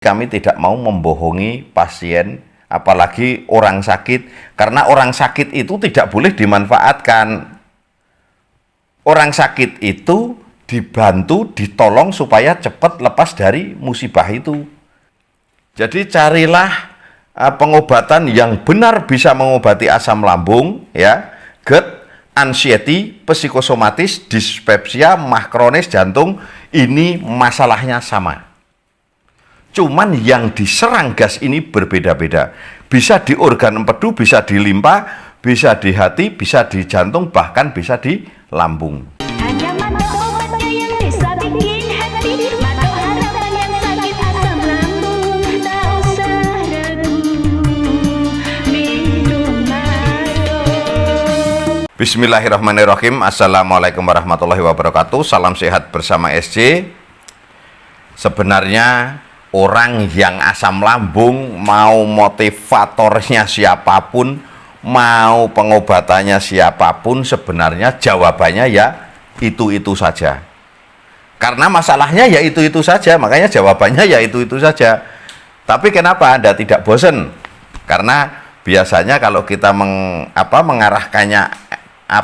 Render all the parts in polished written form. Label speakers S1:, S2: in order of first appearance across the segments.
S1: Kami tidak mau membohongi pasien, apalagi orang sakit, karena orang sakit itu tidak boleh dimanfaatkan. Orang sakit itu dibantu, ditolong supaya cepat lepas dari musibah itu. Jadi carilah pengobatan yang benar bisa mengobati asam lambung, ya, GERD, anxiety, psikosomatis, dispepsia, mah kronis, jantung. Ini masalahnya sama. Cuman yang diserang gas ini berbeda-beda. Bisa di organ empedu, bisa di limpa, bisa di hati, bisa di jantung, bahkan bisa di lambung.
S2: Ada mata obatnya yang bisa bikin happy, mata harapan yang sakit asam lambung. Tak usah ragu, minum Maro.
S1: Bismillahirrahmanirrahim. Assalamualaikum warahmatullahi wabarakatuh. Salam sehat bersama SC. Sebenarnya orang yang asam lambung, mau motivatornya siapapun, mau pengobatannya siapapun, sebenarnya jawabannya ya itu-itu saja. Karena masalahnya ya itu-itu saja, makanya jawabannya ya itu-itu saja. Tapi kenapa Anda tidak bosan? Karena biasanya kalau kita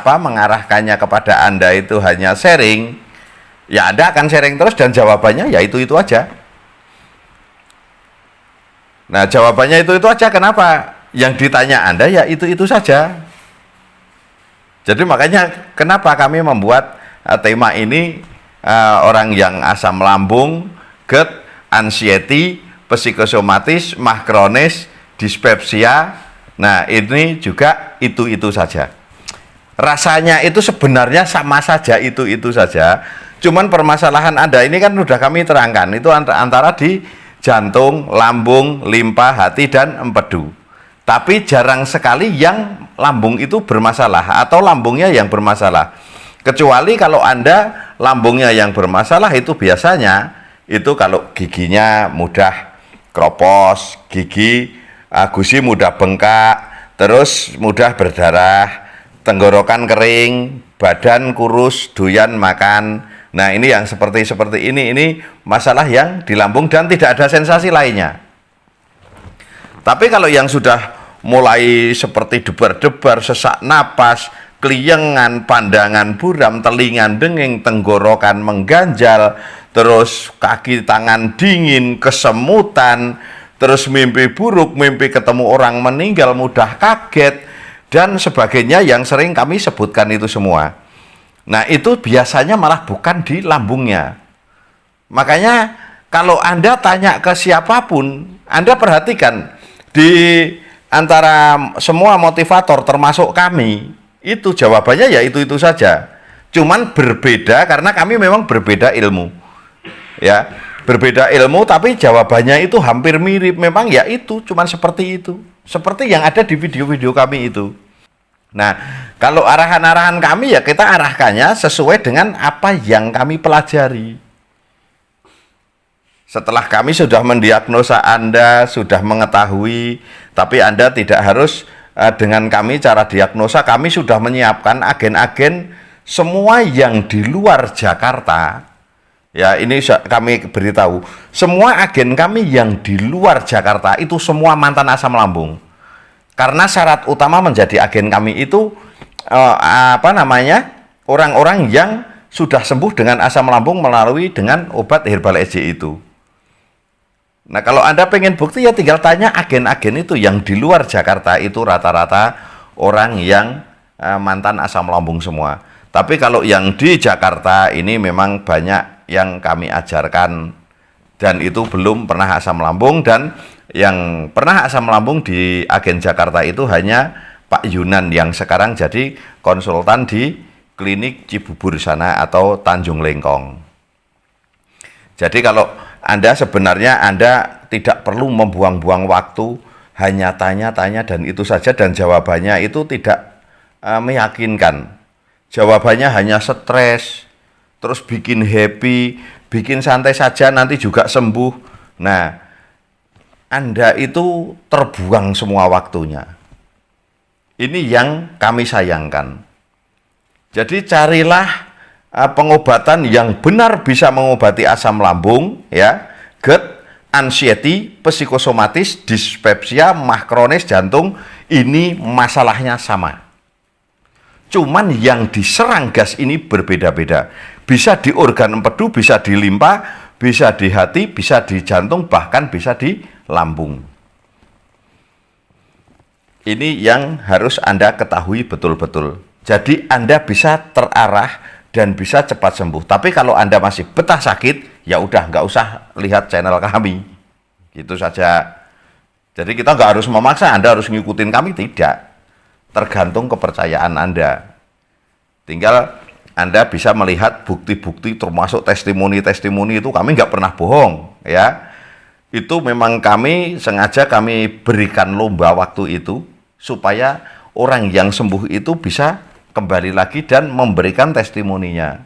S1: mengarahkannya kepada Anda itu hanya sharing, ya Anda akan sharing terus dan jawabannya ya itu-itu aja. Nah, jawabannya itu aja. Kenapa? Yang ditanya Anda ya itu saja. Jadi makanya kenapa kami membuat tema ini, orang yang asam lambung, GERD, anxiety, psikosomatis, mah kronis, dispepsia. Nah, ini juga itu saja. Rasanya itu sebenarnya sama saja, itu saja. Cuman permasalahan Anda ini kan sudah kami terangkan, itu antara di jantung, lambung, limpa, hati, dan empedu. Tapi jarang sekali yang lambung itu bermasalah atau lambungnya yang bermasalah. Kecuali kalau Anda lambungnya yang bermasalah, itu biasanya itu kalau giginya mudah kropos, gusi mudah bengkak, terus mudah berdarah, tenggorokan kering, badan kurus, doyan makan. Nah, ini yang seperti ini masalah yang di lambung dan tidak ada sensasi lainnya. Tapi kalau yang sudah mulai seperti debar-debar, sesak napas, keliengan, pandangan buram, telinga denging, tenggorokan mengganjal, terus kaki tangan dingin, kesemutan, terus mimpi buruk, mimpi ketemu orang meninggal, mudah kaget, dan sebagainya yang sering kami sebutkan itu semua. Nah, itu biasanya malah bukan di lambungnya. Makanya kalau Anda tanya ke siapapun, Anda perhatikan di antara semua motivator termasuk kami, itu jawabannya ya itu saja. Cuman berbeda karena kami memang berbeda ilmu. Ya, berbeda ilmu tapi jawabannya itu hampir mirip. Memang ya itu, cuman seperti itu. Seperti yang ada di video-video kami itu. Nah, kalau arahan-arahan kami ya kita arahkannya sesuai dengan apa yang kami pelajari. Setelah kami sudah mendiagnosa Anda, sudah mengetahui, tapi Anda tidak harus dengan kami cara diagnosa, kami sudah menyiapkan agen-agen semua yang di luar Jakarta. Ya, ini kami beritahu, semua agen kami yang di luar Jakarta itu semua mantan asam lambung. Karena syarat utama menjadi agen kami itu orang-orang yang sudah sembuh dengan asam lambung melalui dengan obat herbal SC itu. Nah, kalau Anda pengen bukti ya tinggal tanya agen-agen itu yang di luar Jakarta, itu rata-rata orang yang mantan asam lambung semua. Tapi kalau yang di Jakarta ini memang banyak yang kami ajarkan dan itu belum pernah asam lambung, dan yang pernah asam lambung di agen Jakarta itu hanya Pak Yunan yang sekarang jadi konsultan di klinik Cibubur sana atau Tanjung Lengkong. Jadi kalau Anda sebenarnya Anda tidak perlu membuang-buang waktu, hanya tanya-tanya dan itu saja, dan jawabannya itu tidak meyakinkan. Jawabannya hanya stres, terus bikin happy, bikin santai saja nanti juga sembuh. Nah, Anda itu terbuang semua waktunya. Ini yang kami sayangkan. Jadi carilah pengobatan yang benar bisa mengobati asam lambung, ya, GERD, anxiety, psikosomatis, dispepsia, mah kronis, jantung, ini masalahnya sama. Cuman yang diserang gas ini berbeda-beda. Bisa di organ empedu, bisa di limpa, bisa di hati, bisa di jantung, bahkan bisa di lambung. Ini yang harus Anda ketahui betul-betul. Jadi Anda bisa terarah dan bisa cepat sembuh. Tapi kalau Anda masih betah sakit, ya udah nggak usah lihat channel kami. Gitu saja. Jadi kita nggak harus memaksa Anda harus ngikutin kami, tidak. Tergantung kepercayaan Anda. Tinggal Anda bisa melihat bukti-bukti termasuk testimoni-testimoni itu kami nggak pernah bohong, ya. Itu memang kami sengaja kami berikan lomba waktu itu supaya orang yang sembuh itu bisa kembali lagi dan memberikan testimoninya.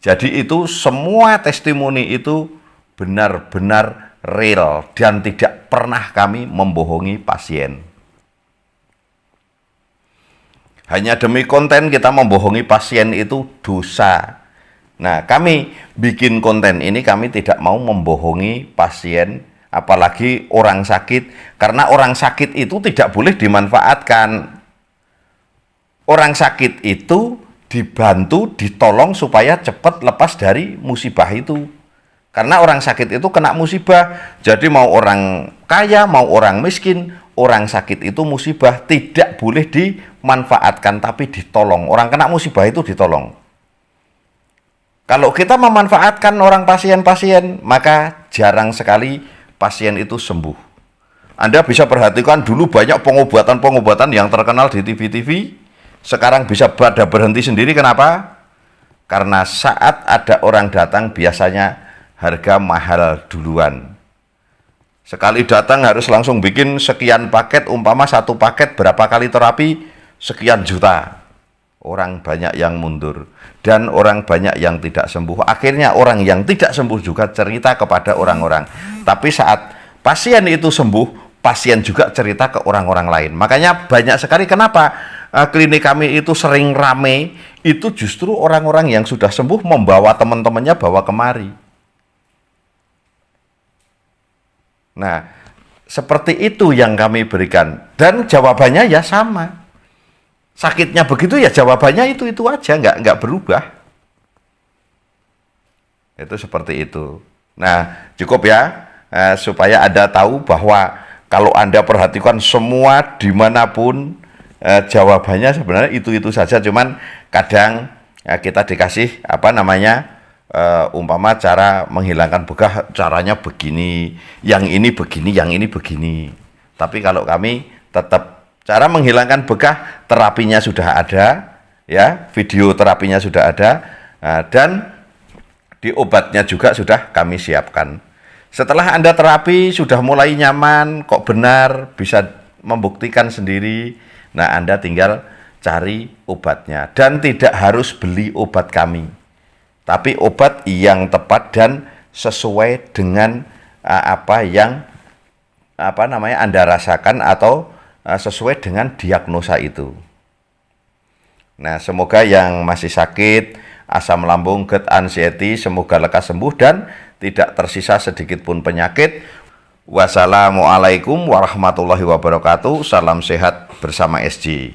S1: Jadi itu semua testimoni itu benar-benar real dan tidak pernah kami membohongi pasien. Hanya demi konten kita membohongi pasien itu dosa. Nah, kami bikin konten ini kami tidak mau membohongi pasien, apalagi orang sakit, karena orang sakit itu tidak boleh dimanfaatkan. Orang sakit itu dibantu, ditolong supaya cepat lepas dari musibah itu. Karena orang sakit itu kena musibah. Jadi mau orang kaya, mau orang miskin, orang sakit itu musibah. Tidak boleh dimanfaatkan, tapi ditolong. Orang kena musibah itu ditolong. Kalau kita memanfaatkan orang pasien-pasien, maka jarang sekali pasien itu sembuh. Anda bisa perhatikan dulu banyak pengobatan-pengobatan yang terkenal di TV-TV. Sekarang bisa pada berhenti sendiri. Kenapa? Karena saat ada orang datang biasanya harga mahal duluan. Sekali datang harus langsung bikin sekian paket, umpama satu paket berapa kali terapi, sekian juta. Orang banyak yang mundur dan orang banyak yang tidak sembuh. Akhirnya orang yang tidak sembuh juga cerita kepada orang-orang. Tapi saat pasien itu sembuh, pasien juga cerita ke orang-orang lain. Makanya banyak sekali kenapa klinik kami itu sering rame, itu justru orang-orang yang sudah sembuh membawa teman-temannya bawa kemari. Nah, seperti itu yang kami berikan. Dan jawabannya ya sama. Sakitnya begitu ya jawabannya itu aja, nggak berubah. Itu seperti itu. Nah, cukup ya, supaya Anda tahu bahwa kalau Anda perhatikan semua dimanapun, jawabannya sebenarnya itu saja, cuman kadang kita dikasih umpama cara menghilangkan begah caranya begini, yang ini begini, yang ini begini. Tapi kalau kami tetap cara menghilangkan begah terapinya sudah ada, ya, video terapinya sudah ada, dan di obatnya juga sudah kami siapkan. Setelah Anda terapi sudah mulai nyaman, kok benar, bisa membuktikan sendiri. Nah, Anda tinggal cari obatnya dan tidak harus beli obat kami. Tapi obat yang tepat dan sesuai dengan apa yang Anda rasakan atau sesuai dengan diagnosa itu. Nah, semoga yang masih sakit, asam lambung, GERD, anxiety, semoga lekas sembuh dan tidak tersisa sedikit pun penyakit. Wassalamualaikum warahmatullahi wabarakatuh. Salam sehat bersama SJ.